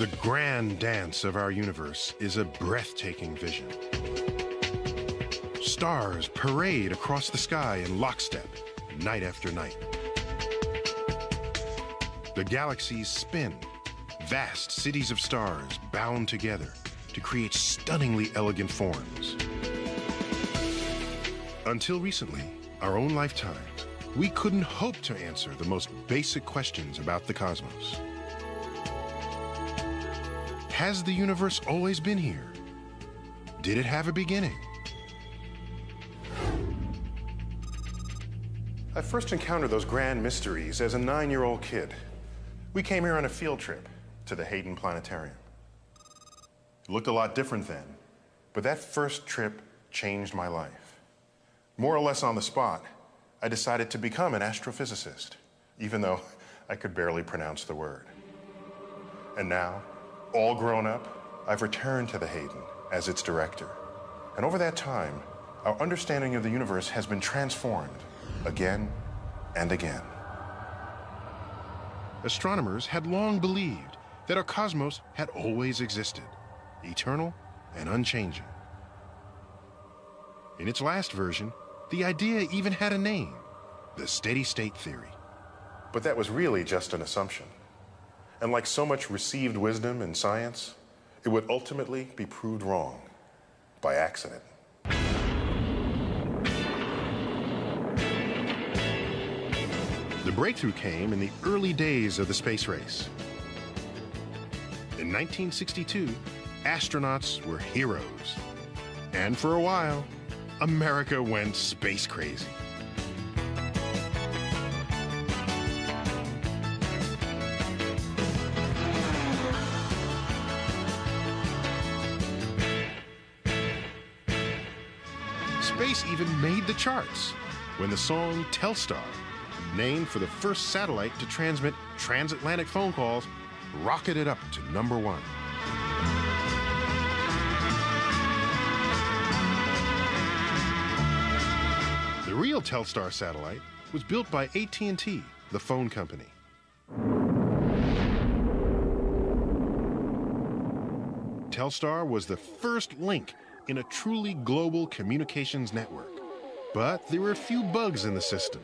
The grand dance of our universe is a breathtaking vision. Stars parade across the sky in lockstep, night after night. The galaxies spin, vast cities of stars bound together to create stunningly elegant forms. Until recently, our own lifetimes, we couldn't hope to answer the most basic questions about the cosmos. Has the universe always been here? Did it have a beginning? I first encountered those grand mysteries as a 9-year-old kid. We came here on a field trip to the Hayden Planetarium. It looked a lot different then, but that first trip changed my life. More or less on the spot, I decided to become an astrophysicist, even though I could barely pronounce the word. And now, all grown up, I've returned to the Hayden as its director. And over that time, our understanding of the universe has been transformed again and again. Astronomers had long believed that our cosmos had always existed, eternal and unchanging. In its last version, the idea even had a name, the steady-state theory. But that was really just an assumption. And like so much received wisdom in science, it would ultimately be proved wrong by accident. The breakthrough came in the early days of the space race. In 1962, astronauts were heroes. And for a while, America went space crazy. Space even made the charts when the song Telstar, named for the first satellite to transmit transatlantic phone calls, rocketed up to #1. The real Telstar satellite was built by AT&T, the phone company. Telstar was the first link in a truly global communications network. But there were a few bugs in the system,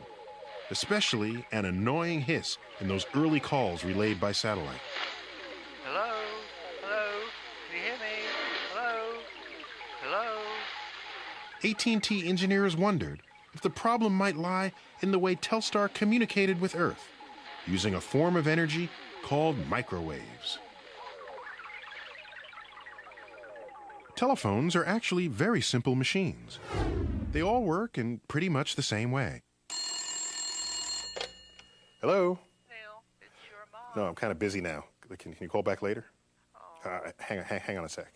especially an annoying hiss in those early calls relayed by satellite. Hello? Hello? Can you hear me? Hello? Hello? AT&T engineers wondered if the problem might lie in the way Telstar communicated with Earth, using a form of energy called microwaves. Telephones are actually very simple machines. They all work in pretty much the same way. Hello? Neil, it's your mom. No, I'm kind of busy now. Can you call back later? Oh. Hang on a sec.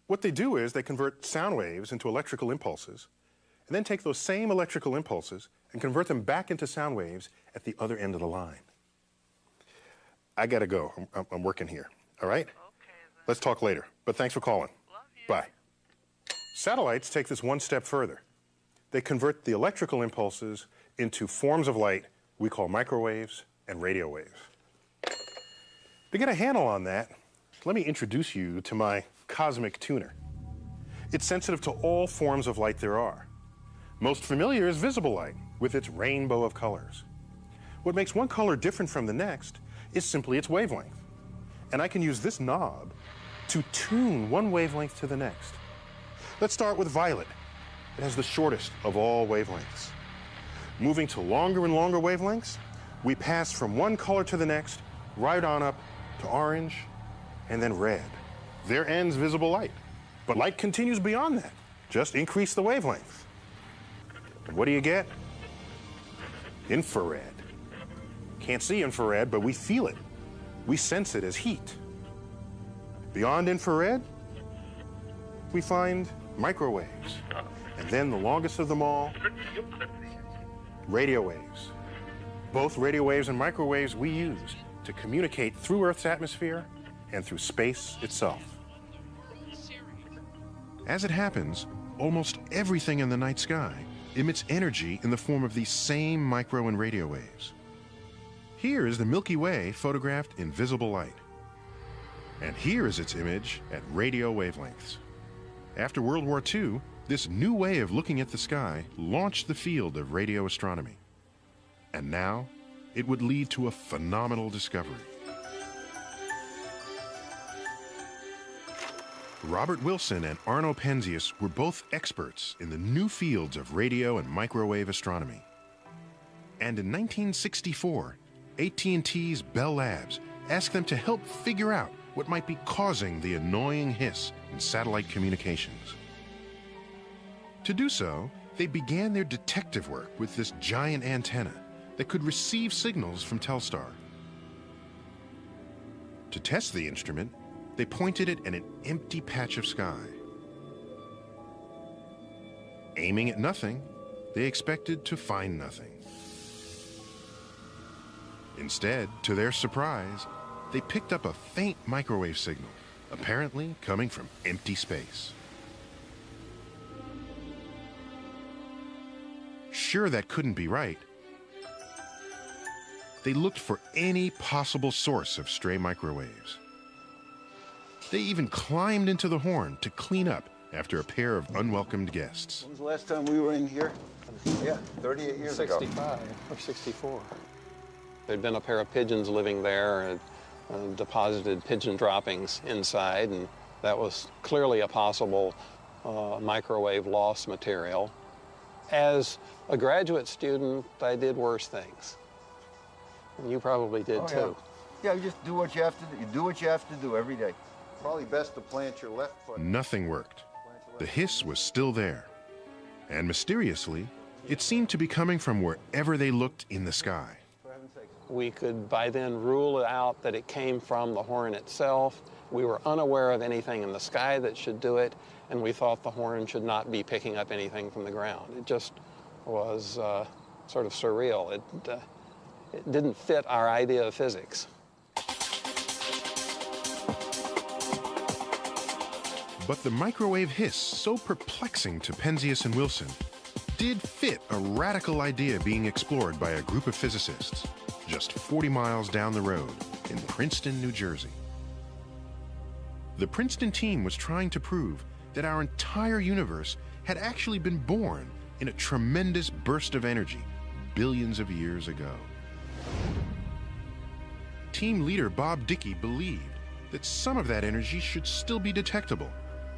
What they do is they convert sound waves into electrical impulses, and then take those same electrical impulses and convert them back into sound waves at the other end of the line. I gotta go. I'm working here, all right? Okay, then. Let's talk later, but thanks for calling. Love you. Bye. Satellites take this one step further. They convert the electrical impulses into forms of light we call microwaves and radio waves. To get a handle on that, let me introduce you to my cosmic tuner. It's sensitive to all forms of light there are. Most familiar is visible light, with its rainbow of colors. What makes one color different from the next is simply its wavelength. And I can use this knob to tune one wavelength to the next. Let's start with violet. It has the shortest of all wavelengths. Moving to longer and longer wavelengths, we pass from one color to the next, right on up to orange, and then red. There ends visible light. But light continues beyond that. Just increase the wavelength. And what do you get? Infrared. Can't see infrared, but we feel it. We sense it as heat. Beyond infrared, we find microwaves. And then the longest of them all, radio waves. Both radio waves and microwaves we use to communicate through Earth's atmosphere and through space itself. As it happens, almost everything in the night sky emits energy in the form of these same micro and radio waves. Here is the Milky Way photographed in visible light. And here is its image at radio wavelengths. After World War II, this new way of looking at the sky launched the field of radio astronomy. And now, it would lead to a phenomenal discovery. Robert Wilson and Arno Penzias were both experts in the new fields of radio and microwave astronomy. And in 1964, AT&T's Bell Labs asked them to help figure out what might be causing the annoying hiss in satellite communications. To do so, they began their detective work with this giant antenna that could receive signals from Telstar. To test the instrument, they pointed it at an empty patch of sky. Aiming at nothing, they expected to find nothing. Instead, to their surprise, they picked up a faint microwave signal, apparently coming from empty space. Sure that couldn't be right, they looked for any possible source of stray microwaves. They even climbed into the horn to clean up after a pair of unwelcomed guests. When was the last time we were in here? Yeah, 38 years ago. 65 or 64. There'd been a pair of pigeons living there and deposited pigeon droppings inside, and that was clearly a possible microwave loss material. As a graduate student, I did worse things. And you probably did too. Yeah, you just do what you have to do. You do what you have to do every day. Probably best to plant your left foot. Nothing worked. The hiss was still there. And mysteriously, it seemed to be coming from wherever they looked in the sky. We could by then rule it out that it came from the horn itself. We were unaware of anything in the sky that should do it, and we thought the horn should not be picking up anything from the ground. It just was sort of surreal. It didn't fit our idea of physics. But the microwave hiss, so perplexing to Penzias and Wilson, did fit a radical idea being explored by a group of physicists just 40 miles down the road in Princeton, New Jersey. The Princeton team was trying to prove that our entire universe had actually been born in a tremendous burst of energy billions of years ago. Team leader Bob Dickey believed that some of that energy should still be detectable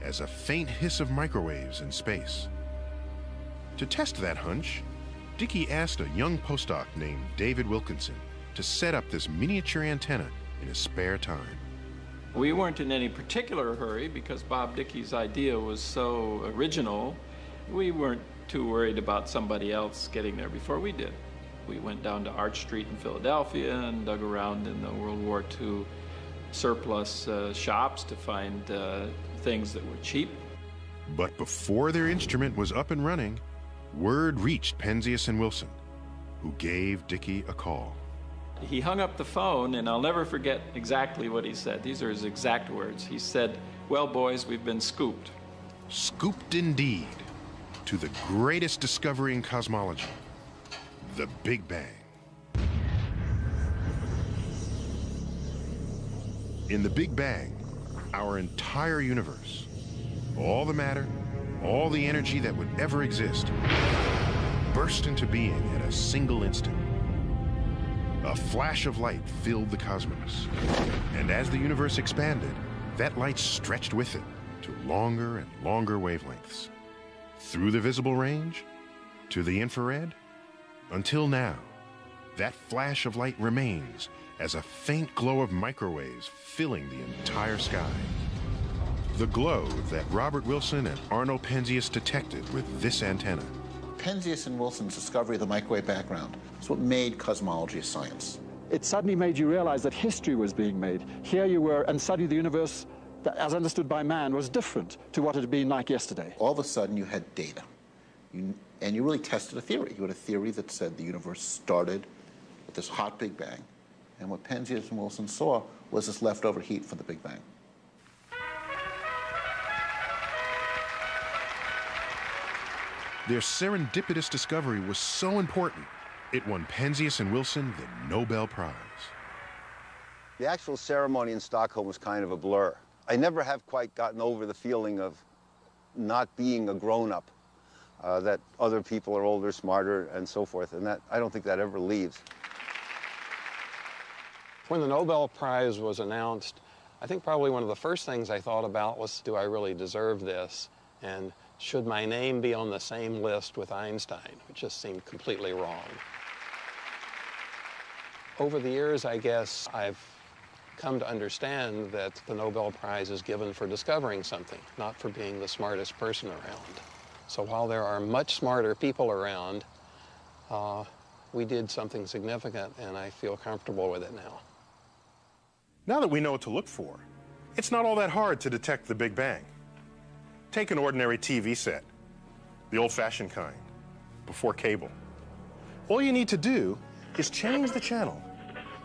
as a faint hiss of microwaves in space. To test that hunch, Dickey asked a young postdoc named David Wilkinson to set up this miniature antenna in his spare time. We weren't in any particular hurry because Bob Dickey's idea was so original. We weren't too worried about somebody else getting there before we did. We went down to Arch Street in Philadelphia and dug around in the World War II surplus shops to find things that were cheap. But before their instrument was up and running, word reached Penzias and Wilson, who gave Dickey a call. He hung up the phone, and I'll never forget exactly what he said. These are his exact words. He said, "Well, boys, we've been scooped." Scooped indeed to the greatest discovery in cosmology, the Big Bang. In the Big Bang, our entire universe, all the matter, all the energy that would ever exist, burst into being at a single instant. A flash of light filled the cosmos, and as the universe expanded, that light stretched with it to longer and longer wavelengths, through the visible range, to the infrared, until now, that flash of light remains as a faint glow of microwaves filling the entire sky. The glow that Robert Wilson and Arno Penzias detected with this antenna. Penzias and Wilson's discovery of the microwave background is what made cosmology a science. It suddenly made you realize that history was being made. Here you were, and suddenly the universe, as understood by man, was different to what it had been like yesterday. All of a sudden, you had data. And you really tested a theory. You had a theory that said the universe started with this hot Big Bang. And what Penzias and Wilson saw was this leftover heat from the Big Bang. Their serendipitous discovery was so important, it won Penzias and Wilson the Nobel Prize. The actual ceremony in Stockholm was kind of a blur. I never have quite gotten over the feeling of not being a grown-up, that other people are older, smarter, and so forth, and that I don't think that ever leaves. When the Nobel Prize was announced, I think probably one of the first things I thought about was, do I really deserve this? And should my name be on the same list with Einstein? It just seemed completely wrong. Over the years, I guess, I've come to understand that the Nobel Prize is given for discovering something, not for being the smartest person around. So while there are much smarter people around, we did something significant, and I feel comfortable with it now. Now that we know what to look for, it's not all that hard to detect the Big Bang. Take an ordinary TV set, the old-fashioned kind, before cable. All you need to do is change the channel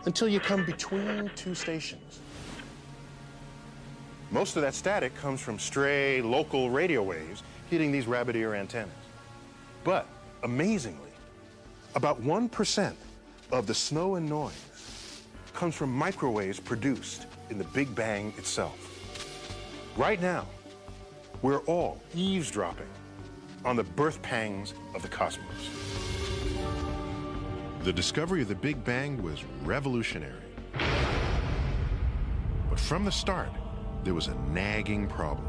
until you come between two stations. Most of that static comes from stray local radio waves hitting these rabbit ear antennas. But amazingly, about 1% of the snow and noise comes from microwaves produced in the Big Bang itself. Right now, we're all eavesdropping on the birth pangs of the cosmos. The discovery of the Big Bang was revolutionary. But from the start, there was a nagging problem.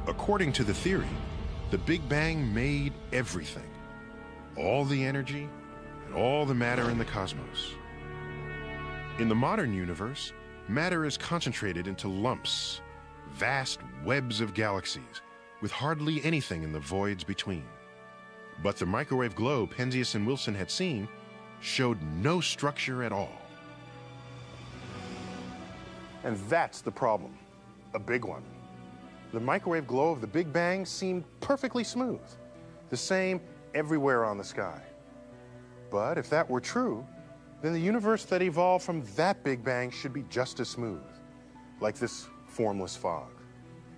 According to the theory, the Big Bang made everything, all the energy and all the matter in the cosmos. In the modern universe, matter is concentrated into lumps, vast webs of galaxies, with hardly anything in the voids between. But the microwave glow Penzias and Wilson had seen showed no structure at all. And that's the problem, a big one. The microwave glow of the Big Bang seemed perfectly smooth, the same everywhere on the sky. But if that were true, then the universe that evolved from that Big Bang should be just as smooth, like this formless fog.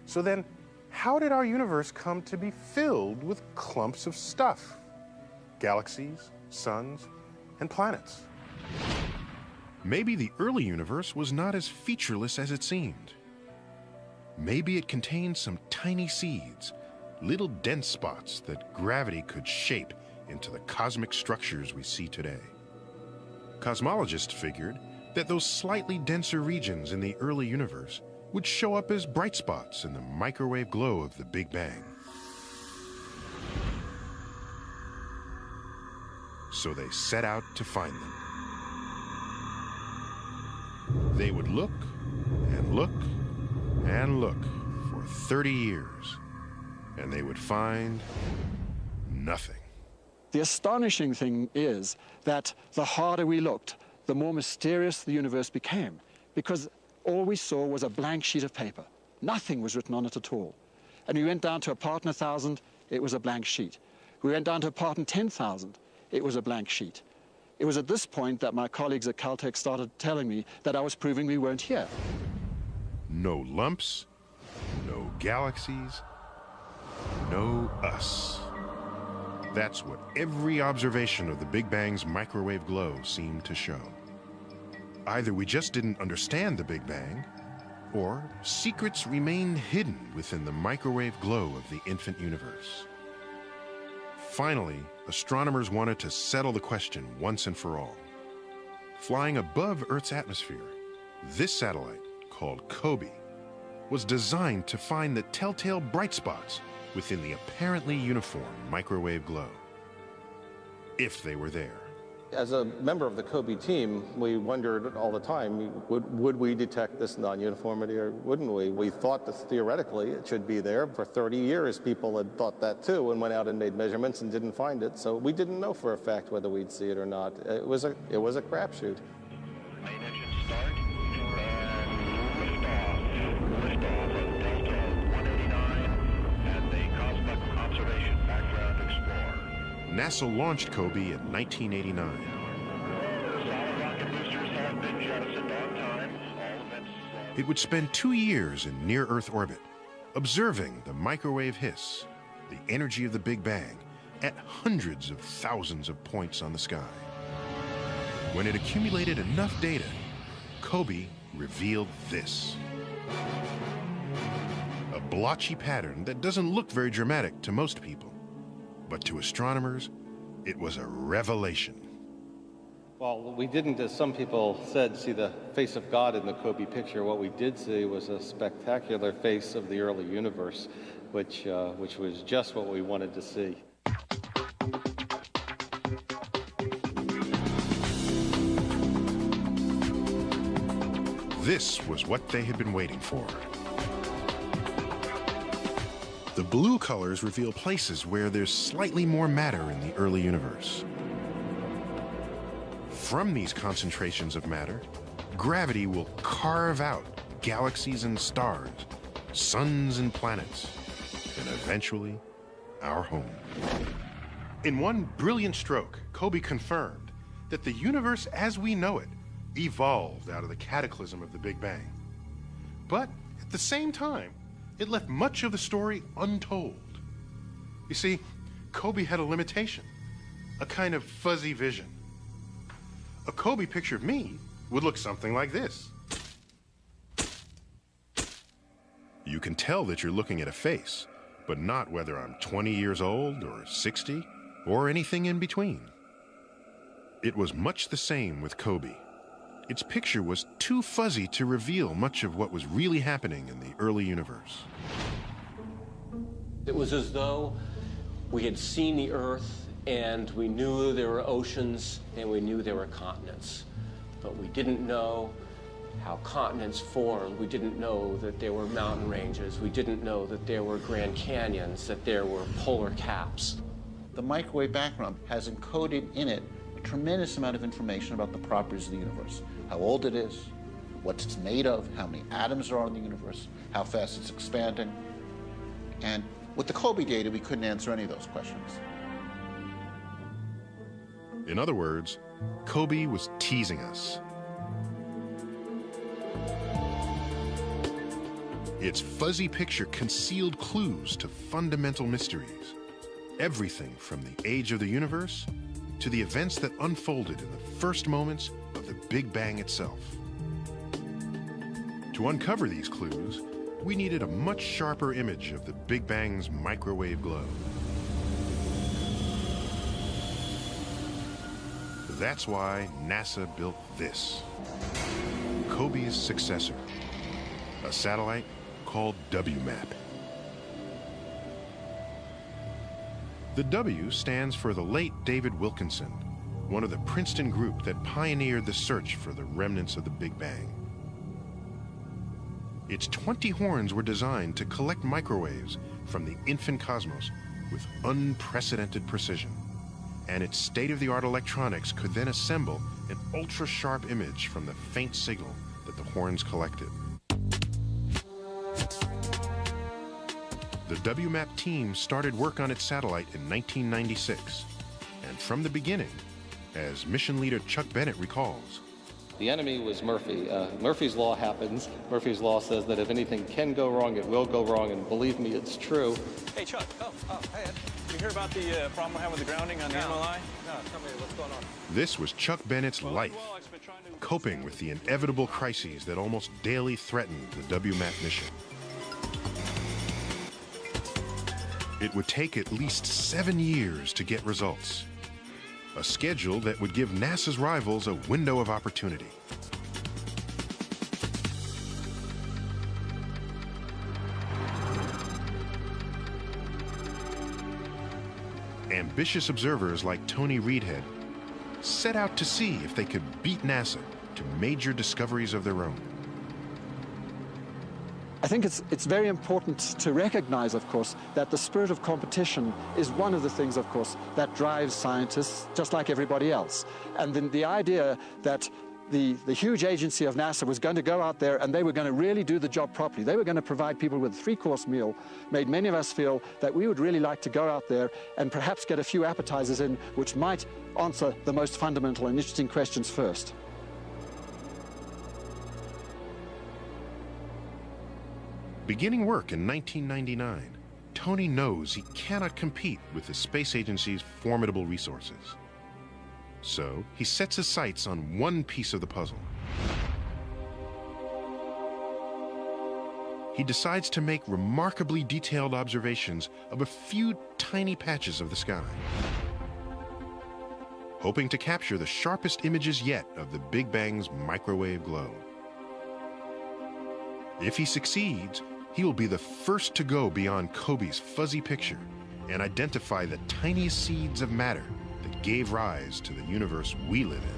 So then, how did our universe come to be filled with clumps of stuff? Galaxies, suns, and planets. Maybe the early universe was not as featureless as it seemed. Maybe it contained some tiny seeds, little dense spots that gravity could shape into the cosmic structures we see today. Cosmologists figured that those slightly denser regions in the early universe would show up as bright spots in the microwave glow of the Big Bang. So they set out to find them. They would look and look and look for 30 years, and they would find nothing. The astonishing thing is that the harder we looked, the more mysterious the universe became, because all we saw was a blank sheet of paper. Nothing was written on it at all. And we went down to a part in 1,000, it was a blank sheet. We went down to a part in 10,000, it was a blank sheet. It was at this point that my colleagues at Caltech started telling me that I was proving we weren't here. No lumps, no galaxies, no us. That's what every observation of the Big Bang's microwave glow seemed to show. Either we just didn't understand the Big Bang, or secrets remained hidden within the microwave glow of the infant universe. Finally, astronomers wanted to settle the question once and for all. Flying above Earth's atmosphere, this satellite, called COBE, was designed to find the telltale bright spots within the apparently uniform microwave glow, if they were there. As a member of the COBE team, we wondered all the time, would we detect this non-uniformity or wouldn't we? We thought that theoretically it should be there. For 30 years, people had thought that too and went out and made measurements and didn't find it. So we didn't know for a fact whether we'd see it or not. It was a crapshoot. Main engine start and liftoff of Delta 189 and the Cosmic Observation Background Explorer. NASA launched COBE in 1989. Solid rocket boosters have been jettisoned on time. All events. It would spend 2 years in near-Earth orbit, observing the microwave hiss, the energy of the Big Bang, at hundreds of thousands of points on the sky. When it accumulated enough data, Kobe revealed this. A blotchy pattern that doesn't look very dramatic to most people, but to astronomers, it was a revelation. Well, we didn't, as some people said, see the face of God in the Kobe picture. What we did see was a spectacular face of the early universe, which was just what we wanted to see. This was what they had been waiting for. The blue colors reveal places where there's slightly more matter in the early universe. From these concentrations of matter, gravity will carve out galaxies and stars, suns and planets, and eventually, our home. In one brilliant stroke, Kobe confirmed that the universe as we know it evolved out of the cataclysm of the Big Bang. But at the same time, it left much of the story untold. You see, Kobe had a limitation, a kind of fuzzy vision. A Kobe picture of me would look something like this. You can tell that you're looking at a face, but not whether I'm 20 years old or 60 or anything in between. It was much the same with Kobe. Its picture was too fuzzy to reveal much of what was really happening in the early universe. It was as though we had seen the Earth and we knew there were oceans and we knew there were continents. But we didn't know how continents formed. We didn't know that there were mountain ranges. We didn't know that there were Grand Canyons, that there were polar caps. The microwave background has encoded in it a tremendous amount of information about the properties of the universe. How old it is, what it's made of, how many atoms there are in the universe, how fast it's expanding. And with the Kobe data, we couldn't answer any of those questions. In other words, Kobe was teasing us. Its fuzzy picture concealed clues to fundamental mysteries. Everything from the age of the universe to the events that unfolded in the first moments of the Big Bang itself. To uncover these clues, we needed a much sharper image of the Big Bang's microwave glow. That's why NASA built this, Kobe's successor, a satellite called WMAP. The W stands for the late David Wilkinson, one of the Princeton group that pioneered the search for the remnants of the Big Bang. Its 20 horns were designed to collect microwaves from the infant cosmos with unprecedented precision, and its state-of-the-art electronics could then assemble an ultra-sharp image from the faint signal that the horns collected. The WMAP team started work on its satellite in 1996, and from the beginning, as mission leader Chuck Bennett recalls, The enemy was Murphy. Murphy's Law happens. Murphy's Law says that if anything can go wrong, it will go wrong, and believe me, it's true. Hey, Chuck. Hey, Ed. You hear about the problem we're having with the grounding on the MLI? No, tell me what's going on. This was Chuck Bennett's life, coping with the inevitable crises that almost daily threatened the WMAP mission. It would take at least 7 years to get results, a schedule that would give NASA's rivals a window of opportunity. Ambitious observers like Tony Reedhead set out to see if they could beat NASA to major discoveries of their own. I think it's very important to recognize, of course, that the spirit of competition is one of the things, of course, that drives scientists just like everybody else. And then the idea that the huge agency of NASA was going to go out there and they were going to really do the job properly. They were going to provide people with a 3-course meal, made many of us feel that we would really like to go out there and perhaps get a few appetizers in which might answer the most fundamental and interesting questions first. Beginning work in 1999, Tony knows he cannot compete with the space agency's formidable resources. So he sets his sights on one piece of the puzzle: he decides to make remarkably detailed observations of a few tiny patches of the sky, hoping to capture the sharpest images yet of the Big Bang's microwave glow. If he succeeds, he will be the first to go beyond Kobe's fuzzy picture and identify the tiniest seeds of matter that gave rise to the universe we live in.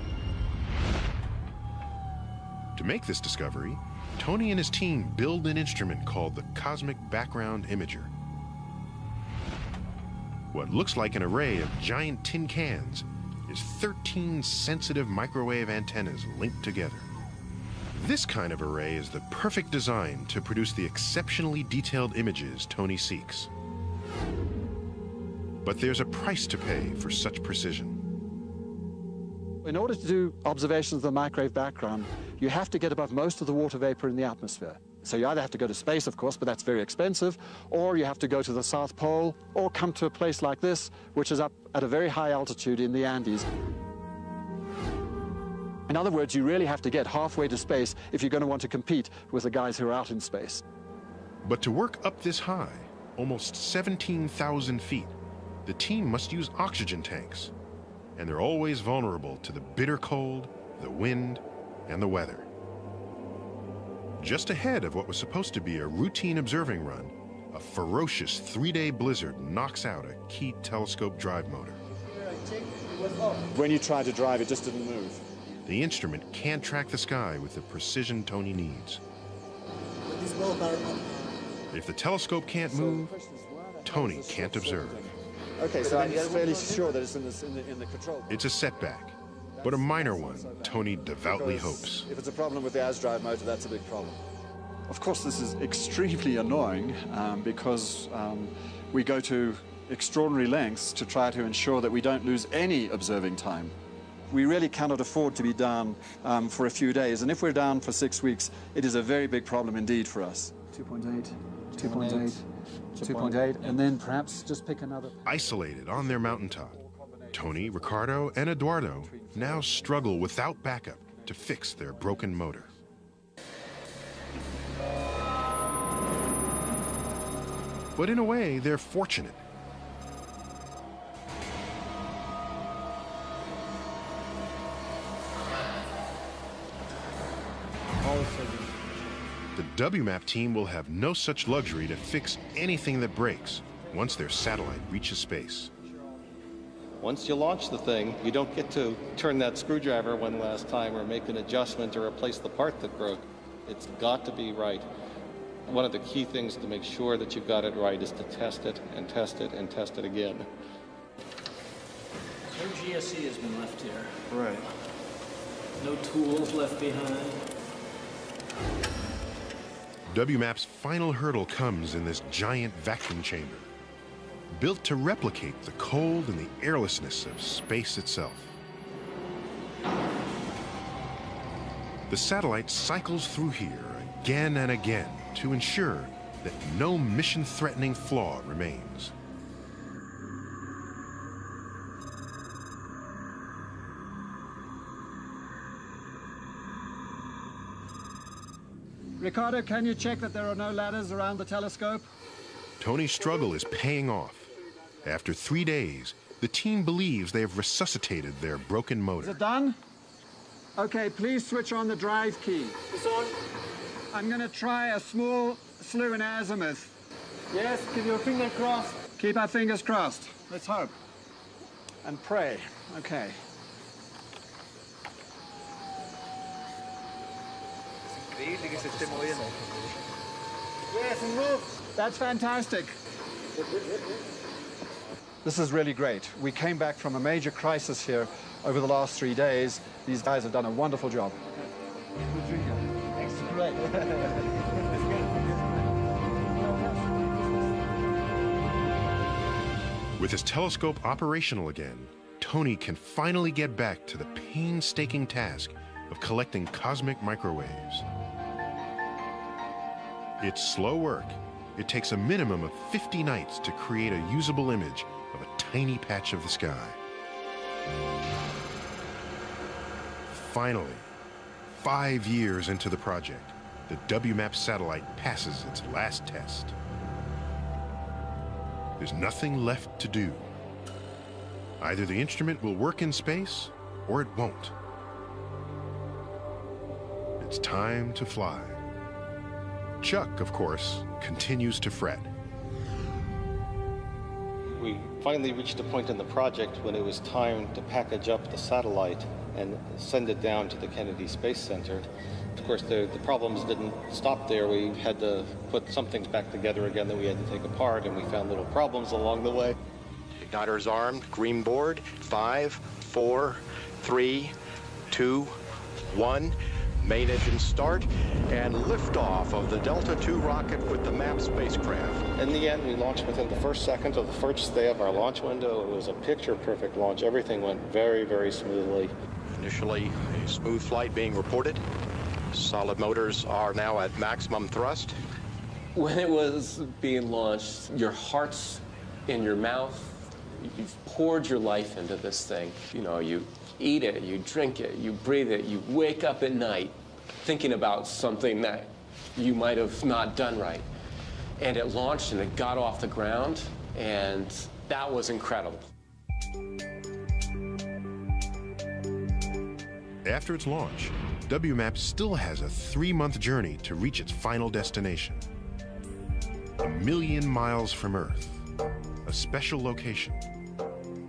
To make this discovery, Tony and his team build an instrument called the Cosmic Background Imager. What looks like an array of giant tin cans is 13 sensitive microwave antennas linked together. This kind of array is the perfect design to produce the exceptionally detailed images Tony seeks. But there's a price to pay for such precision. In order to do observations of the microwave background, you have to get above most of the water vapor in the atmosphere. So you either have to go to space, of course, but that's very expensive, or you have to go to the South Pole, or come to a place like this, which is up at a very high altitude in the Andes. In other words, you really have to get halfway to space if you're going to want to compete with the guys who are out in space. But to work up this high, almost 17,000 feet, the team must use oxygen tanks, and they're always vulnerable to the bitter cold, the wind, and the weather. Just ahead of what was supposed to be a routine observing run, a ferocious 3-day blizzard knocks out a key telescope drive motor. When you tried to drive, it just didn't move. The instrument can't track the sky with the precision Tony needs. If the telescope can't move, Tony can't observe. Okay, so I'm fairly sure that it's in the control. It's a setback, but a minor one, Tony devoutly hopes. If it's a problem with the AS drive motor, that's a big problem. Of course, this is extremely annoying because we go to extraordinary lengths to try to ensure that we don't lose any observing time. We really cannot afford to be down for a few days, and if we're down for 6 weeks, it is a very big problem indeed for us. 2.8, 2.8, 2.8, and then perhaps just pick another. Isolated on their mountaintop, Tony, Ricardo, and Eduardo now struggle without backup to fix their broken motor. But in a way, they're fortunate. The WMAP team will have no such luxury to fix anything that breaks once their satellite reaches space. Once you launch the thing, you don't get to turn that screwdriver one last time or make an adjustment or replace the part that broke. It's got to be right. One of the key things to make sure that you've got it right is to test it and test it and test it again. No GSE has been left here. Right. No tools left behind. WMAP's final hurdle comes in this giant vacuum chamber, built to replicate the cold and the airlessness of space itself. The satellite cycles through here again and again to ensure that no mission-threatening flaw remains. Ricardo, can you check that there are no ladders around the telescope? Tony's struggle is paying off. After 3 days, the team believes they have resuscitated their broken motor. Is it done? Okay, please switch on the drive key. It's on. I'm going to try a small slew in azimuth. Yes, keep your finger crossed. Keep our fingers crossed. Let's hope. And pray. Okay. Yes, and move. That's fantastic. This is really great. We came back from a major crisis here over the last 3 days. These guys have done a wonderful job. Thanks. Great. With his telescope operational again, Tony can finally get back to the painstaking task of collecting cosmic microwaves. It's slow work. It takes a minimum of 50 nights to create a usable image of a tiny patch of the sky. Finally, 5 years into the project, the WMAP satellite passes its last test. There's nothing left to do. Either the instrument will work in space, or it won't. It's time to fly. Chuck, of course, continues to fret. We finally reached a point in the project when it was time to package up the satellite and send it down to the Kennedy Space Center. Of course, the problems didn't stop there. We had to put some things back together again that we had to take apart, and we found little problems along the way. Igniters armed, green board, 5, 4, 3, 2, 1. Main engine start, and liftoff of the Delta II rocket with the MAP spacecraft. In the end, we launched within the first second of the first day of our launch window. It was a picture-perfect launch. Everything went very, very smoothly. Initially, a smooth flight being reported. Solid motors are now at maximum thrust. When it was being launched, your heart's in your mouth. You've poured your life into this thing. You know, you eat it, you drink it, you breathe it, you wake up at night thinking about something that you might have not done right. And it launched and it got off the ground, and that was incredible. After its launch, WMAP still has a 3-month journey to reach its final destination. 1 million miles from Earth, a special location,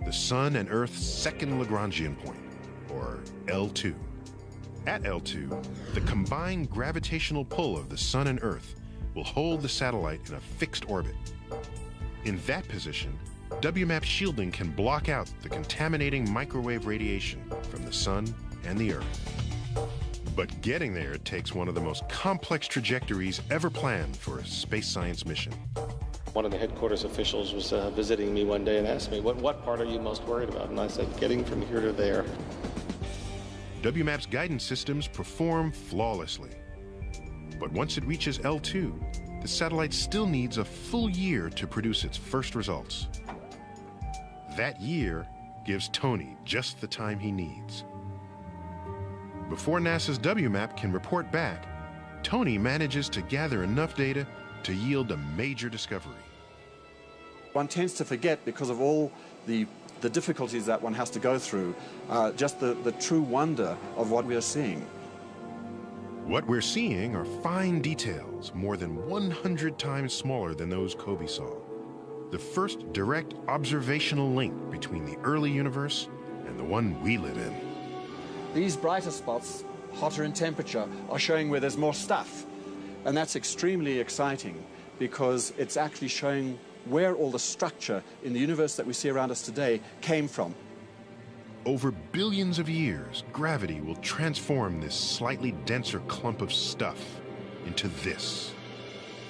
the Sun and Earth's second Lagrangian point, or L2. At L2, the combined gravitational pull of the Sun and Earth will hold the satellite in a fixed orbit. In that position, WMAP shielding can block out the contaminating microwave radiation from the Sun and the Earth. But getting there takes one of the most complex trajectories ever planned for a space science mission. One of the headquarters officials was visiting me one day and asked me, what part are you most worried about? And I said, getting from here to there. WMAP's guidance systems perform flawlessly. But once it reaches L2, the satellite still needs a full year to produce its first results. That year gives Tony just the time he needs. Before NASA's WMAP can report back, Tony manages to gather enough data to yield a major discovery. One tends to forget, because of all the difficulties that one has to go through, just the true wonder of what we are seeing. What we're seeing are fine details more than 100 times smaller than those Kobe saw. The first direct observational link between the early universe and the one we live in. These brighter spots, hotter in temperature, are showing where there's more stuff. And that's extremely exciting, because it's actually showing where all the structure in the universe that we see around us today came from. Over billions of years, gravity will transform this slightly denser clump of stuff into this,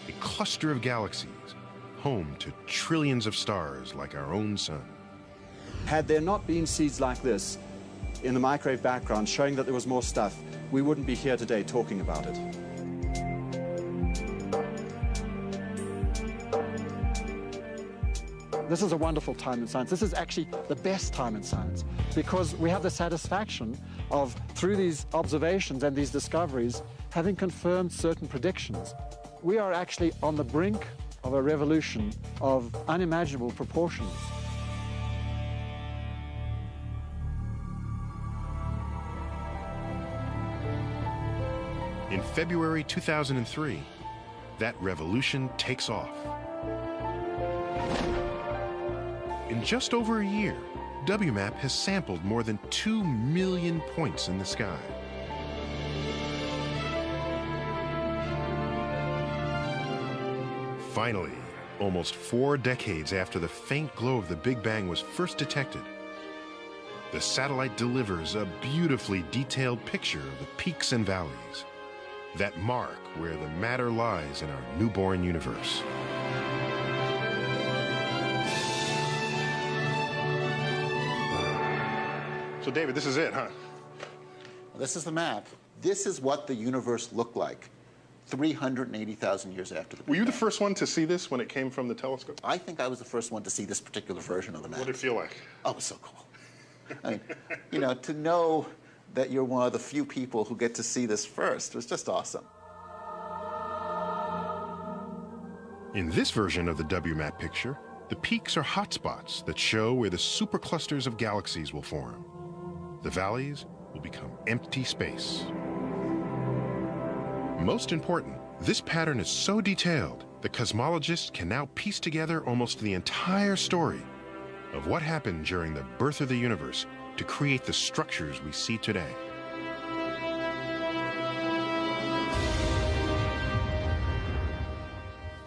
a cluster of galaxies, home to trillions of stars like our own sun. Had there not been seeds like this in the microwave background showing that there was more stuff, we wouldn't be here today talking about it. This is a wonderful time in science. This is actually the best time in science, because we have the satisfaction of, through these observations and these discoveries, having confirmed certain predictions. We are actually on the brink of a revolution of unimaginable proportions. In February 2003, that revolution takes off. In just over a year, WMAP has sampled more than 2 million points in the sky. Finally, almost 4 decades after the faint glow of the Big Bang was first detected, the satellite delivers a beautifully detailed picture of the peaks and valleys that mark where the matter lies in our newborn universe. So, David, this is it, huh? This is the map. This is what the universe looked like 380,000 years after the Big Were you the Bang. first one to see this when it came from the telescope? I think I was the first one to see this particular version of the map. What did it feel like? Oh, it was so cool. I mean, you know, to know that you're one of the few people who get to see this first was just awesome. In this version of the WMAP picture, the peaks are hotspots that show where the superclusters of galaxies will form. The valleys will become empty space. Most important, this pattern is so detailed that cosmologists can now piece together almost the entire story of what happened during the birth of the universe to create the structures we see today.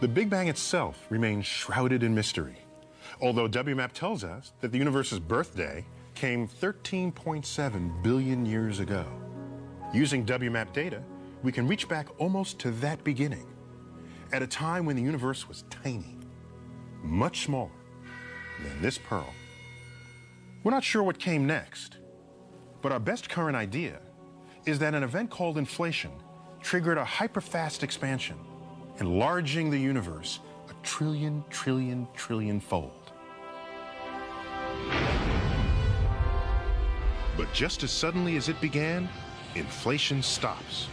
The Big Bang itself remains shrouded in mystery, although WMAP tells us that the universe's birthday came 13.7 billion years ago. Using WMAP data, we can reach back almost to that beginning, at a time when the universe was tiny, much smaller than this pearl. We're not sure what came next, but our best current idea is that an event called inflation triggered a hyperfast expansion, enlarging the universe a trillion fold. But just as suddenly as it began, inflation stops,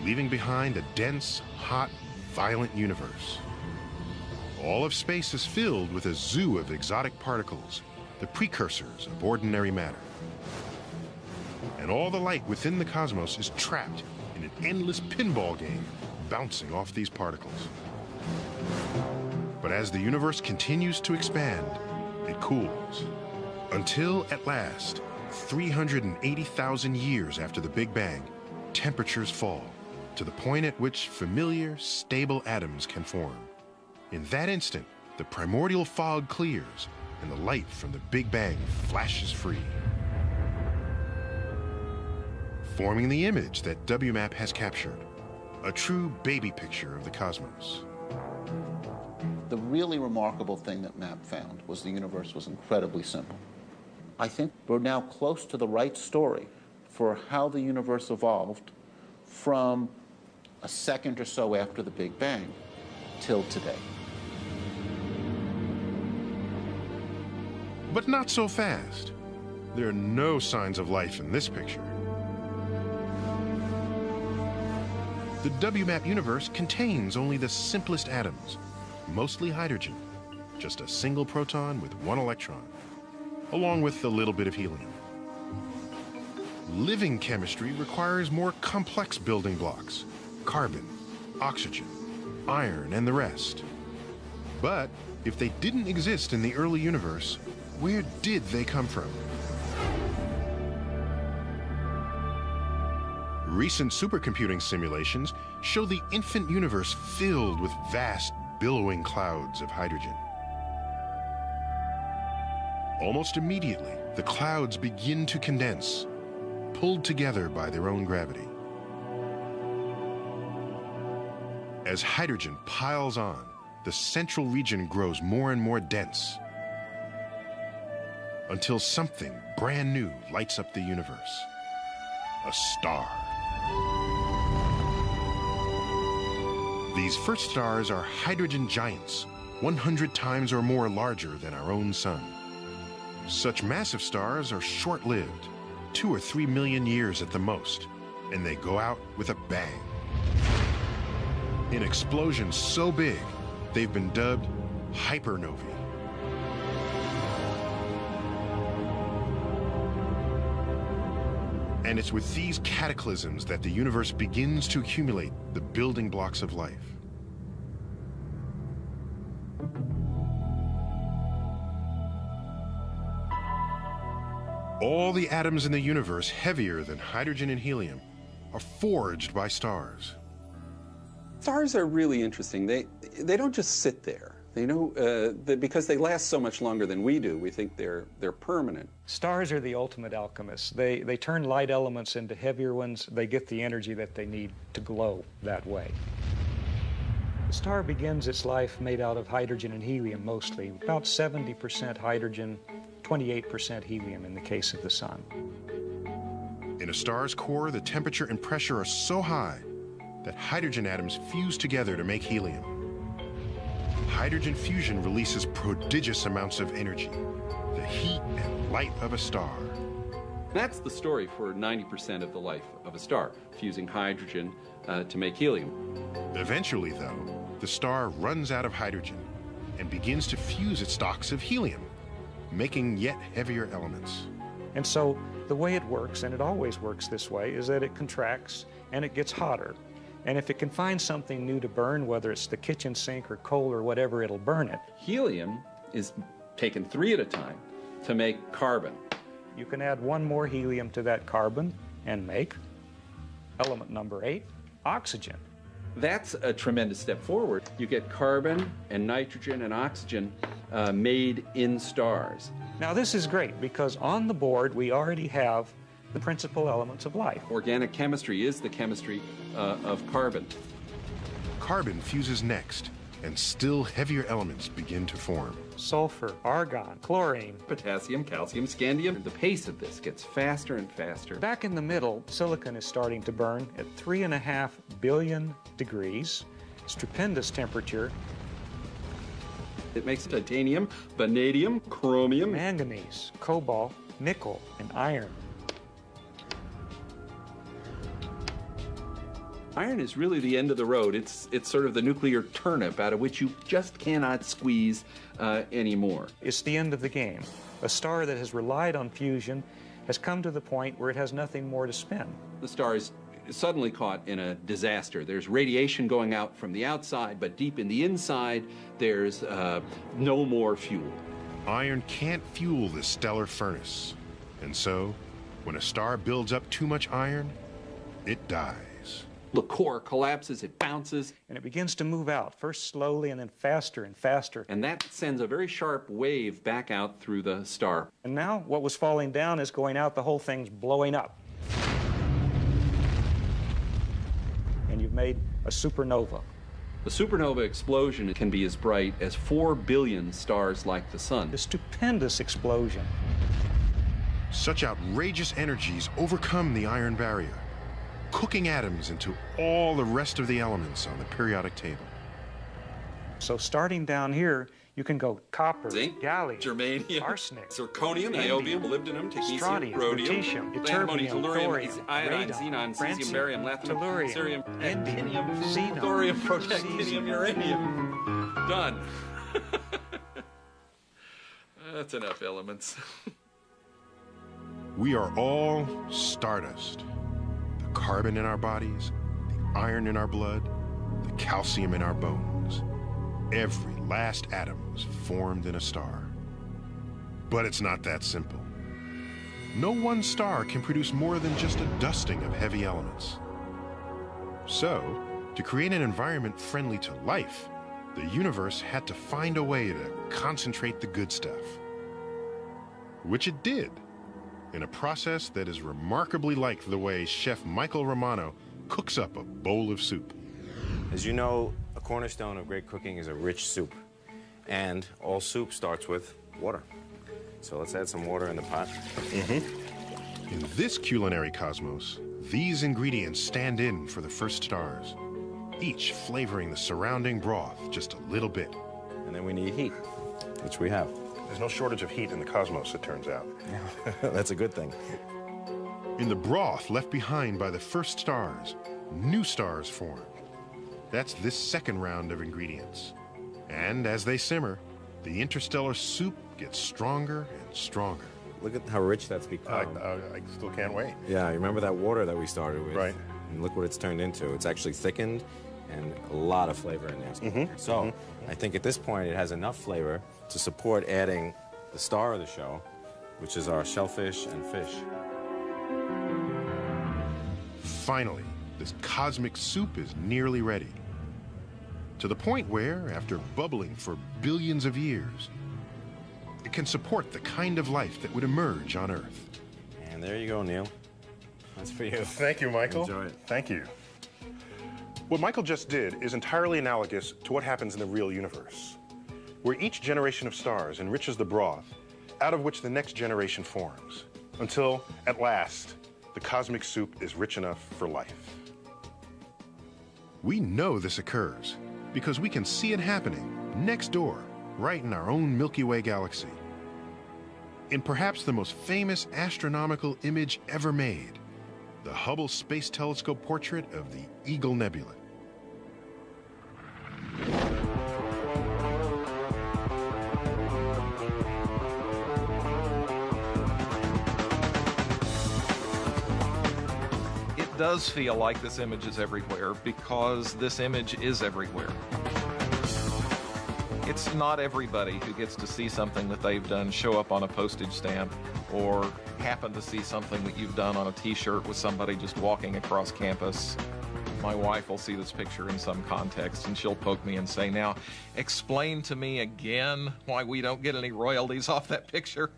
leaving behind a dense, hot, violent universe. All of space is filled with a zoo of exotic particles, the precursors of ordinary matter. And all the light within the cosmos is trapped in an endless pinball game, bouncing off these particles. But as the universe continues to expand, it cools, until at last, 380,000 years after the Big Bang, temperatures fall to the point at which familiar, stable atoms can form. In that instant, the primordial fog clears and the light from the Big Bang flashes free, forming the image that WMAP has captured, a true baby picture of the cosmos. The really remarkable thing that MAP found was the universe was incredibly simple. I think we're now close to the right story for how the universe evolved from a second or so after the Big Bang till today. But not so fast. There are no signs of life in this picture. The WMAP universe contains only the simplest atoms, mostly hydrogen, just a single proton with one electron, along with a little bit of helium. Living chemistry requires more complex building blocks: carbon, oxygen, iron, and the rest. But if they didn't exist in the early universe, where did they come from? Recent supercomputing simulations show the infant universe filled with vast, billowing clouds of hydrogen. Almost immediately, the clouds begin to condense, pulled together by their own gravity. As hydrogen piles on, the central region grows more and more dense, until something brand new lights up the universe: a star. These first stars are hydrogen giants, 100 times or more larger than our own sun. Such massive stars are short-lived, 2 or 3 million years at the most, and they go out with a bang. In explosions so big, they've been dubbed hypernovae. And it's with these cataclysms that the universe begins to accumulate the building blocks of life. All the atoms in the universe heavier than hydrogen and helium are forged by stars. Stars are really interesting. They don't just sit there. They know because they last so much longer than we do. We think they're permanent. Stars are the ultimate alchemists. They turn light elements into heavier ones. They get the energy that they need to glow that way. The star begins its life made out of hydrogen and helium mostly, about 70% hydrogen, 28% helium in the case of the sun. In a star's core, the temperature and pressure are so high that hydrogen atoms fuse together to make helium. Hydrogen fusion releases prodigious amounts of energy, the heat and light of a star. That's the story for 90% of the life of a star, fusing hydrogen to make helium. Eventually, though, the star runs out of hydrogen and begins to fuse its stocks of helium, making yet heavier elements. And so the way it works, and it always works this way, is that it contracts and it gets hotter. And if it can find something new to burn, whether it's the kitchen sink or coal or whatever, it'll burn it. Helium is taken 3 at a time to make carbon. You can add 1 more helium to that carbon and make element number 8, oxygen. That's a tremendous step forward. You get carbon and nitrogen and oxygen made in stars. Now this is great because on the board we already have the principal elements of life. Organic chemistry is the chemistry of carbon. Carbon fuses next, and still heavier elements begin to form. Sulfur, argon, chlorine, potassium, calcium, scandium. The pace of this gets faster and faster. Back in the middle, silicon is starting to burn at 3.5 billion degrees, stupendous temperature. It makes titanium, vanadium, chromium, manganese, cobalt, nickel, and iron. Iron is really the end of the road. It's sort of the nuclear turnip out of which you just cannot squeeze anymore. It's the end of the game. A star that has relied on fusion has come to the point where it has nothing more to spin. The star is suddenly caught in a disaster. There's radiation going out from the outside, but deep in the inside, there's no more fuel. Iron can't fuel the stellar furnace. And so, when a star builds up too much iron, it dies. The core collapses, it bounces. And it begins to move out, first slowly and then faster and faster. And that sends a very sharp wave back out through the star. And now what was falling down is going out, the whole thing's blowing up. And you've made a supernova. The supernova explosion can be as bright as 4 billion stars like the sun. A stupendous explosion. Such outrageous energies overcome the iron barrier, cooking atoms into all the rest of the elements on the periodic table. So starting down here, you can go copper, zinc, gallium, germanium, arsenic, zirconium, niobium, molybdenum, technetium, strontium, rhodium, lutetium, antimony, ytterbium, tellurium, thorium, iodine, radon, xenon, cesium, francium, barium, lanthanum, tellurium, cerium, indium, actinium, xenon, thorium, protactinium, uranium. Done. That's enough elements. We are all stardust. The carbon in our bodies, the iron in our blood, the calcium in our bones. Every last atom was formed in a star. But it's not that simple. No one star can produce more than just a dusting of heavy elements. So, to create an environment friendly to life, the universe had to find a way to concentrate the good stuff. Which it did, in a process that is remarkably like the way Chef Michael Romano cooks up a bowl of soup. As you know, a cornerstone of great cooking is a rich soup. And all soup starts with water. So let's add some water in the pot. In this culinary cosmos, these ingredients stand in for the first stars, each flavoring the surrounding broth just a little bit. And then we need heat, which we have. There's no shortage of heat in the cosmos, it turns out. That's a good thing. In the broth left behind by the first stars, new stars form. That's this second round of ingredients. And as they simmer, the interstellar soup gets stronger and stronger. Look at how rich that's become. I still can't wait. Yeah, you remember that water that we started with? Right. And look what it's turned into. It's actually thickened and a lot of flavor in there. So I think at this point it has enough flavor to support adding the star of the show, which is our shellfish and fish. Finally, this cosmic soup is nearly ready. To the point where, after bubbling for billions of years, it can support the kind of life that would emerge on Earth. And there you go, Neil. That's for you. Thank you, Michael. Enjoy it. Thank you. What Michael just did is entirely analogous to what happens in the real universe, where each generation of stars enriches the broth out of which the next generation forms, until, at last, the cosmic soup is rich enough for life. We know this occurs because we can see it happening next door, right in our own Milky Way galaxy. In perhaps the most famous astronomical image ever made, the Hubble Space Telescope portrait of the Eagle Nebula. does feel like this image is everywhere because this image is everywhere. It's not everybody who gets to see something that they've done show up on a postage stamp or happen to see something that you've done on a t-shirt with somebody just walking across campus. My wife will see this picture in some context and she'll poke me and say, now, explain to me again why we don't get any royalties off that picture.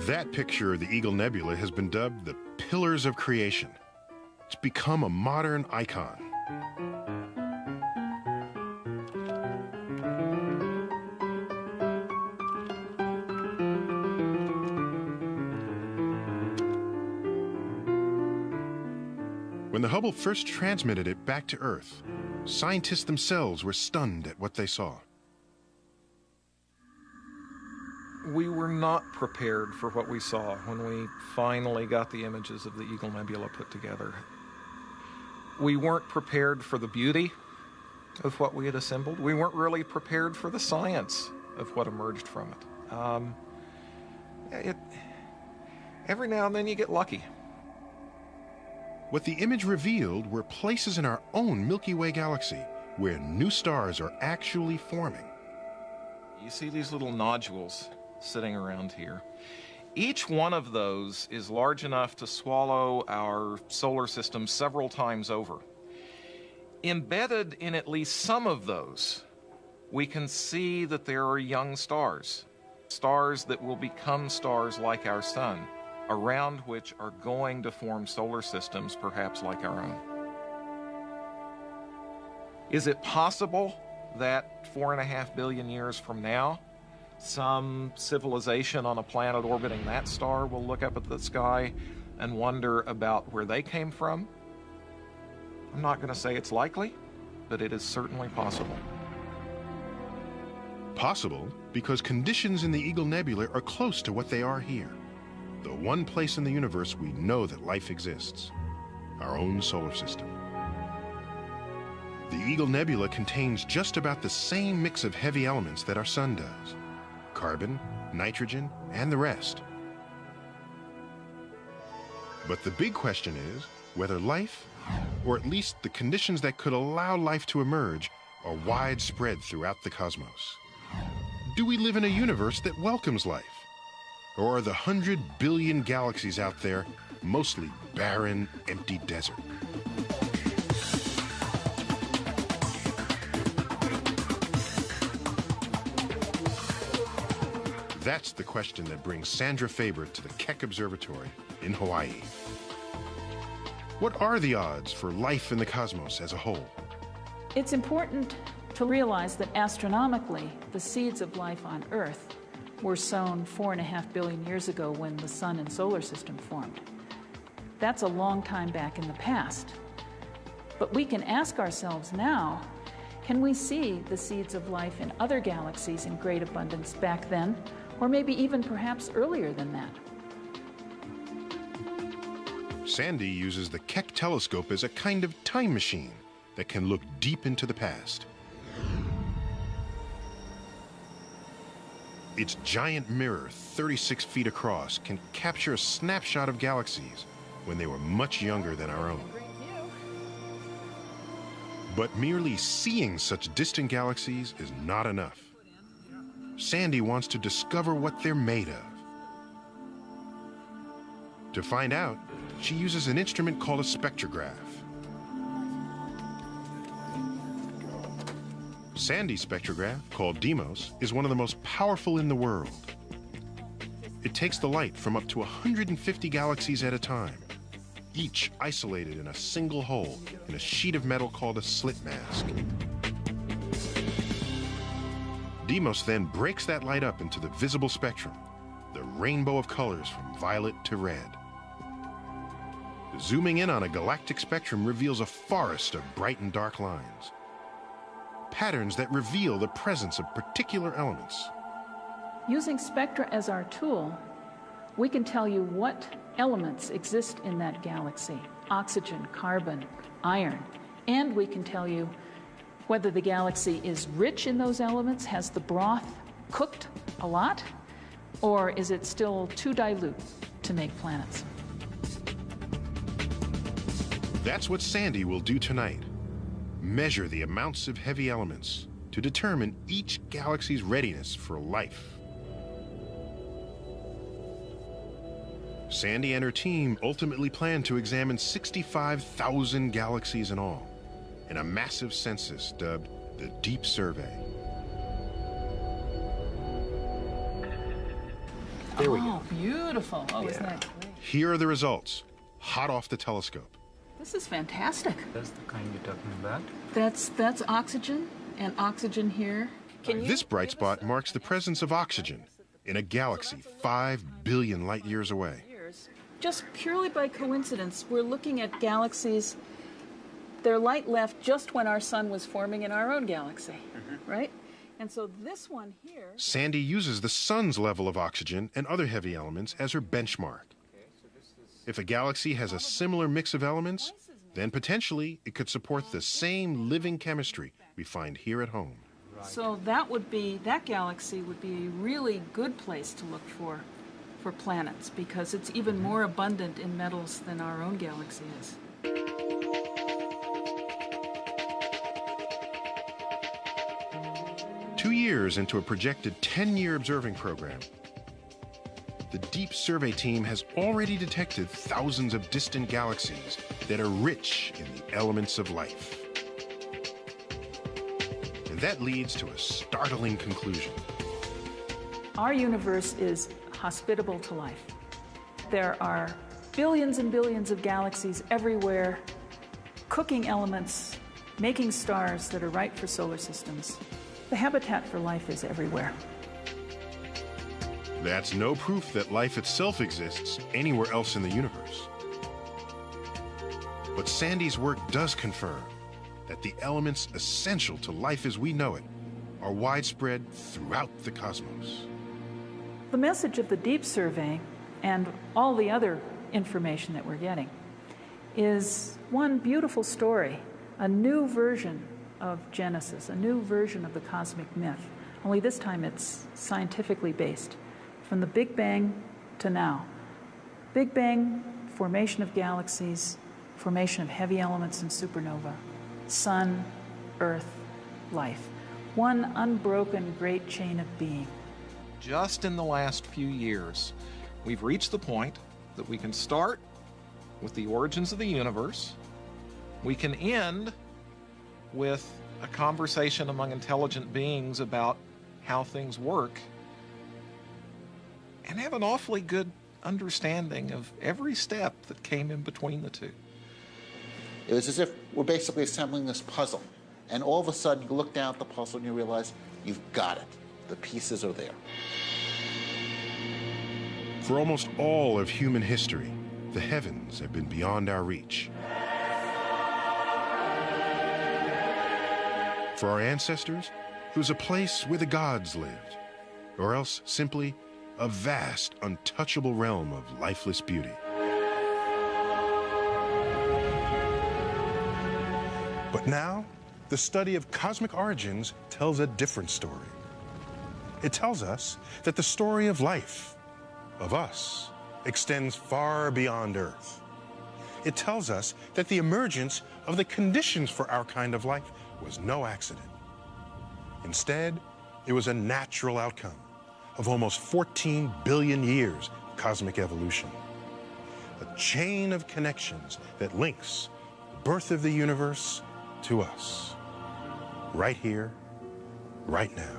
That picture of the Eagle Nebula has been dubbed the Pillars of Creation. It's become a modern icon. When the Hubble first transmitted it back to Earth, scientists themselves were stunned at what they saw. We were not prepared for what we saw when we finally got the images of the Eagle Nebula put together. We weren't prepared for the beauty of what we had assembled. We weren't really prepared for the science of what emerged from it. Every now and then you get lucky. What the image revealed were places in our own Milky Way galaxy where new stars are actually forming. You see these little nodules sitting around here. Each one of those is large enough to swallow our solar system several times over. Embedded in at least some of those, we can see that there are young stars, stars that will become stars like our sun, around which are going to form solar systems perhaps like our own. Is it possible that 4.5 billion years from now, some civilization on a planet orbiting that star will look up at the sky and wonder about where they came from? I'm not going to say it's likely, but it is certainly possible. Possible because conditions in the Eagle Nebula are close to what they are here. The one place in the universe we know that life exists, our own solar system. The Eagle Nebula contains just about the same mix of heavy elements that our sun does: carbon, nitrogen, and the rest. But the big question is whether life, or at least the conditions that could allow life to emerge, are widespread throughout the cosmos. Do we live in a universe that welcomes life? Or are the 100 billion galaxies out there mostly barren, empty desert? That's the question that brings Sandra Faber to the Keck Observatory in Hawaii. What are the odds for life in the cosmos as a whole? It's important to realize that astronomically, the seeds of life on Earth were sown 4.5 billion years ago when the sun and solar system formed. That's a long time back in the past. But we can ask ourselves now, can we see the seeds of life in other galaxies in great abundance back then, or maybe even perhaps earlier than that? Sandy uses the Keck telescope as a kind of time machine that can look deep into the past. Its giant mirror, 36 feet across, can capture a snapshot of galaxies when they were much younger than our own. But merely seeing such distant galaxies is not enough. Sandy wants to discover what they're made of. To find out, she uses an instrument called a spectrograph. Sandy's spectrograph, called DEIMOS, is one of the most powerful in the world. It takes the light from up to 150 galaxies at a time, each isolated in a single hole in a sheet of metal called a slit mask. DEIMOS then breaks that light up into the visible spectrum, the rainbow of colors from violet to red. Zooming in on a galactic spectrum reveals a forest of bright and dark lines, patterns that reveal the presence of particular elements. Using spectra as our tool, we can tell you what elements exist in that galaxy: oxygen, carbon, iron, and we can tell you whether the galaxy is rich in those elements, has the broth cooked a lot, Or is it still too dilute to make planets? That's what Sandy will do tonight. Measure the amounts of heavy elements to determine each galaxy's readiness for life. Sandy and her team ultimately plan to examine 65,000 galaxies in all, in a massive census dubbed the Deep Survey. There we go. Beautiful. Oh, isn't that great? Here are the results, hot off the telescope. This is fantastic. That's the kind you're talking about. That's oxygen, and oxygen here. This bright spot marks the presence of oxygen in a galaxy 5 billion light years away. Just purely by coincidence, we're looking at galaxies. Their light left just when our sun was forming in our own galaxy, right? And so this one here... Sandy uses the sun's level of oxygen and other heavy elements as her benchmark. If a galaxy has a similar mix of elements, then potentially it could support the same living chemistry we find here at home. So that galaxy would be a really good place to look for planets, because it's even more abundant in metals than our own galaxy is. Two years into a projected 10-year observing program, the Deep Survey team has already detected thousands of distant galaxies that are rich in the elements of life. And that leads to a startling conclusion. Our universe is hospitable to life. There are billions and billions of galaxies everywhere, cooking elements, making stars that are right for solar systems. The habitat for life is everywhere. That's no proof that life itself exists anywhere else in the universe. But Sandy's work does confirm that the elements essential to life as we know it are widespread throughout the cosmos. The message of the Deep Survey and all the other information that we're getting is one beautiful story, a new version of Genesis, a new version of the cosmic myth, only this time it's scientifically based. From the Big Bang to now. Big Bang, formation of galaxies, formation of heavy elements in supernova, sun, earth, life. One unbroken great chain of being. Just in the last few years, we've reached the point that we can start with the origins of the universe. We can end with a conversation among intelligent beings about how things work, and have an awfully good understanding of every step that came in between the two. It was as if we're basically assembling this puzzle, and all of a sudden you look down at the puzzle and you realize you've got it. The pieces are there. For almost all of human history, the heavens have been beyond our reach. For our ancestors, it was a place where the gods lived, or else simply a vast, untouchable realm of lifeless beauty. But now, the study of cosmic origins tells a different story. It tells us that the story of life, of us, extends far beyond Earth. It tells us that the emergence of the conditions for our kind of life was no accident. Instead, it was a natural outcome of almost 14 billion years of cosmic evolution. A chain of connections that links the birth of the universe to us, right here, right now.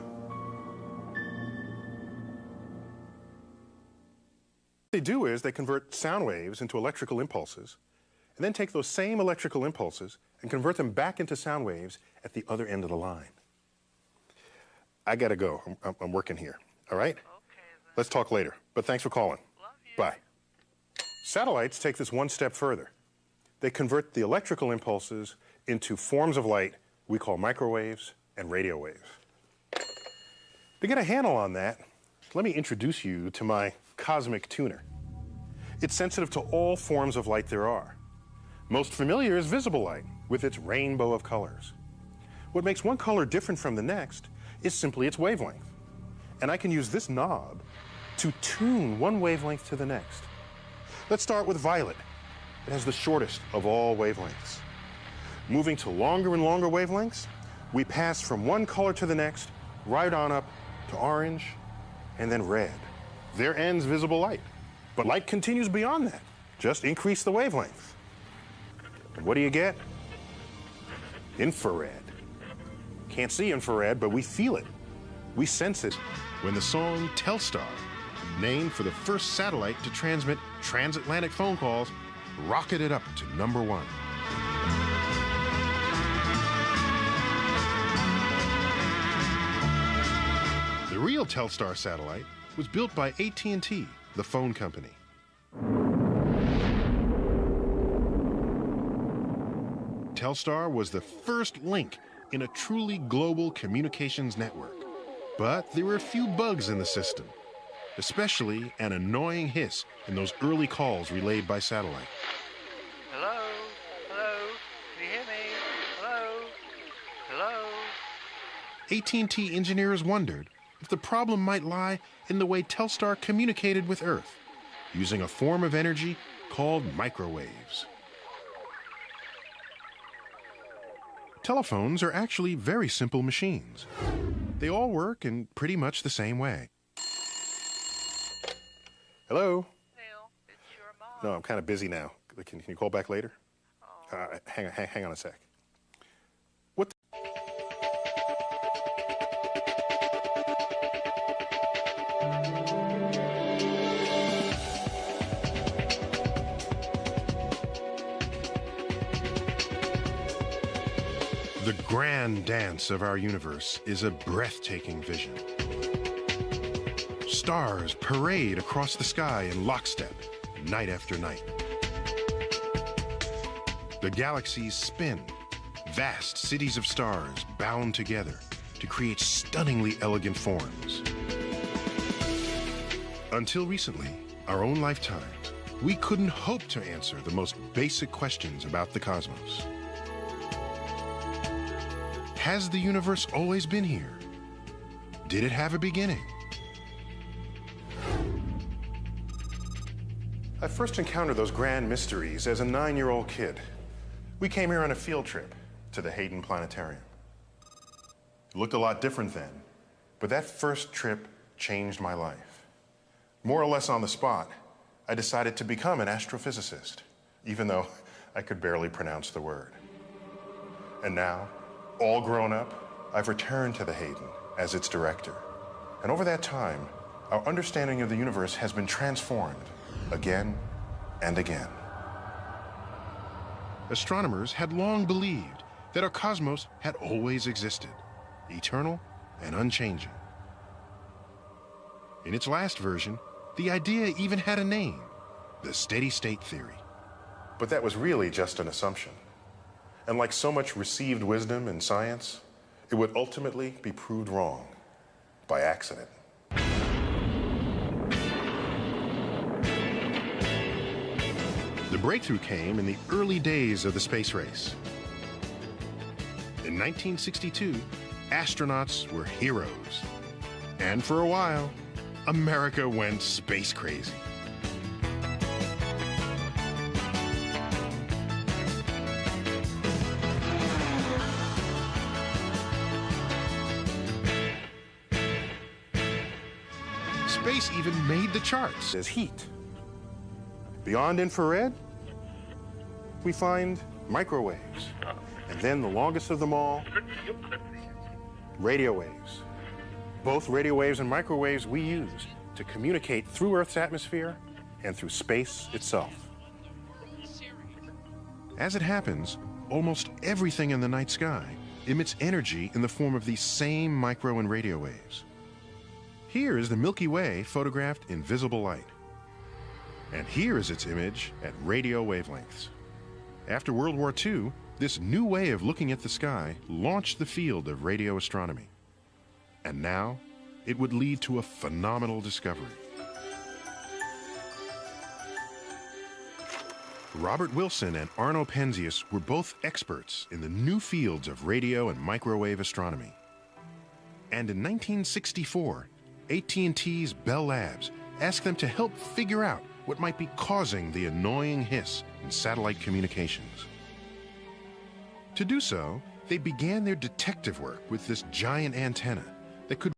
What they do is they convert sound waves into electrical impulses, and then take those same electrical impulses and convert them back into sound waves at the other end of the line. I gotta go. I'm working here. All right? Let's talk later. But thanks for calling. Bye. Satellites take this one step further. They convert the electrical impulses into forms of light we call microwaves and radio waves. To get a handle on that, let me introduce you to my cosmic tuner. It's sensitive to all forms of light there are. Most familiar is visible light, with its rainbow of colors. What makes one color different from the next is simply its wavelength. And I can use this knob to tune one wavelength to the next. Let's start with violet. It has the shortest of all wavelengths. Moving to longer and longer wavelengths, we pass from one color to the next, right on up to orange, and then red. There ends visible light. But light continues beyond that. Just increase the wavelength. And what do you get? Infrared. Can't see infrared, but we feel it. We sense it. When the song Telstar, named for the first satellite to transmit transatlantic phone calls, rocketed up to #1. The real Telstar satellite was built by AT&T, the phone company. Telstar was the first link in a truly global communications network. But there were a few bugs in the system, especially an annoying hiss in those early calls relayed by satellite. Hello? Hello? Can you hear me? Hello? Hello? AT&T engineers wondered if the problem might lie in the way Telstar communicated with Earth, using a form of energy called microwaves. Telephones are actually very simple machines. They all work in pretty much the same way. Hello? Neil, it's your mom. No, I'm kind of busy now. Can you call back later? Hang on a sec. What? The grand dance of our universe is a breathtaking vision. Stars parade across the sky in lockstep, night after night. The galaxies spin, vast cities of stars bound together to create stunningly elegant forms. Until recently, our own lifetimes, we couldn't hope to answer the most basic questions about the cosmos. Has the universe always been here? Did it have a beginning? I first encountered those grand mysteries as a 9-year-old kid. We came here on a field trip to the Hayden Planetarium. It looked a lot different then, but that first trip changed my life. More or less on the spot, I decided to become an astrophysicist, even though I could barely pronounce the word. And now, all grown up, I've returned to the Hayden as its director. And over that time, our understanding of the universe has been transformed again and again. Astronomers had long believed that our cosmos had always existed, eternal and unchanging. In its last version, the idea even had a name, the steady-state theory. But that was really just an assumption. And like so much received wisdom in science, it would ultimately be proved wrong by accident. The breakthrough came in the early days of the space race. In 1962, astronauts were heroes. And for a while, America went space crazy. Space even made the charts as heat. Beyond infrared, we find microwaves. And then the longest of them all, radio waves. Both radio waves and microwaves we use to communicate through Earth's atmosphere and through space itself. As it happens, almost everything in the night sky emits energy in the form of these same micro and radio waves. Here is the Milky Way photographed in visible light. And here is its image at radio wavelengths. After World War II, this new way of looking at the sky launched the field of radio astronomy. And now, it would lead to a phenomenal discovery. Robert Wilson and Arno Penzias were both experts in the new fields of radio and microwave astronomy. And in 1964, AT&T's Bell Labs ask them to help figure out what might be causing the annoying hiss in satellite communications. To do so, they began their detective work with this giant antenna that could